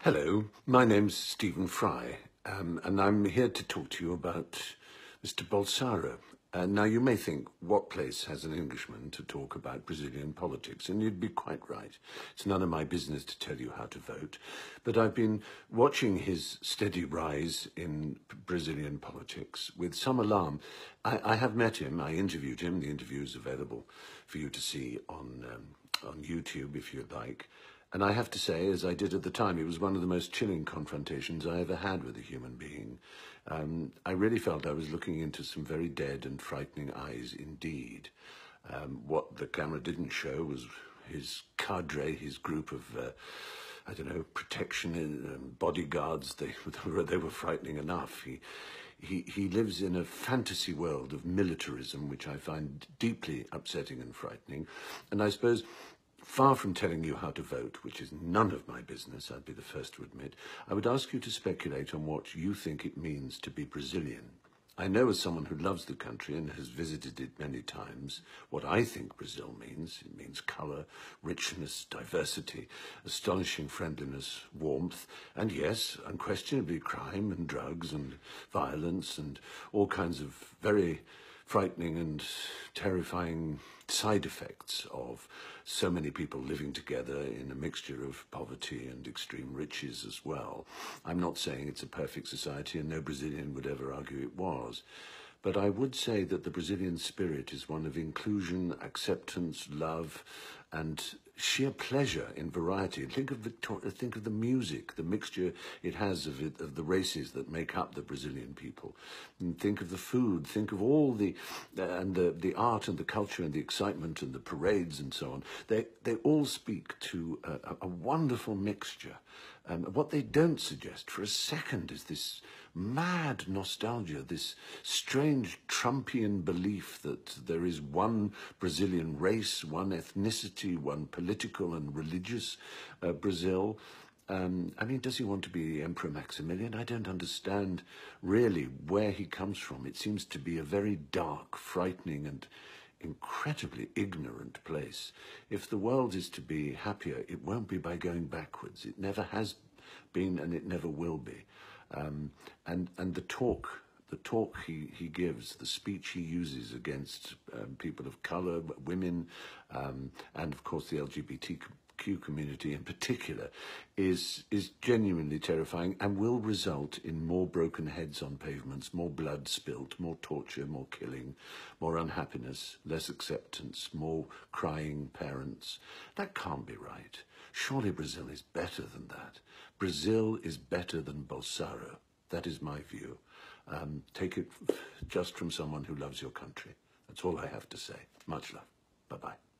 Hello, my name's Stephen Fry, and I'm here to talk to you about Mr. Bolsonaro. Now, you may think, what place has an Englishman to talk about Brazilian politics? And you'd be quite right. It's none of my business to tell you how to vote. But I've been watching his steady rise in Brazilian politics with some alarm. I have met him, I interviewed him. The interview is available for you to see on YouTube if you'd like. And I have to say, as I did at the time, it was one of the most chilling confrontations I ever had with a human being. I really felt I was looking into some very dead and frightening eyes indeed. What the camera didn't show was his cadre, his group of, I don't know, protection bodyguards. They were frightening enough. He lives in a fantasy world of militarism, which I find deeply upsetting and frightening. And I suppose, far from telling you how to vote, which is none of my business, I'd be the first to admit, I would ask you to speculate on what you think it means to be Brazilian. I know, as someone who loves the country and has visited it many times, what I think Brazil means. It means colour, richness, diversity, astonishing friendliness, warmth, and yes, unquestionably crime and drugs and violence and all kinds of very frightening and terrifying side effects of so many people living together in a mixture of poverty and extreme riches as well. I'm not saying it's a perfect society, and no Brazilian would ever argue it was. But I would say that the Brazilian spirit is one of inclusion, acceptance, love, and sheer pleasure in variety. Think of the music, the mixture it has of the races that make up the Brazilian people. And think of the food. Think of all the art and the culture and the excitement and the parades and so on. They all speak to a wonderful mixture. What they don't suggest for a second is this mad nostalgia, this strange Trumpian belief that there is one Brazilian race, one ethnicity, one political and religious Brazil. I mean, does he want to be Emperor Maximilian? I don't understand really where he comes from. It seems to be a very dark, frightening and incredibly ignorant place. If the world is to be happier, it won't be by going backwards. It never has been, and it never will be. And the talk he gives, the speech he uses against people of colour, women, and of course the LGBTQ community in particular, is genuinely terrifying and will result in more broken heads on pavements, more blood spilt, more torture, more killing, more unhappiness, less acceptance, more crying parents. That can't be right. Surely Brazil is better than that. Brazil is better than Bolsonaro. That is my view. Take it just from someone who loves your country. That's all I have to say. Much love. Bye-bye.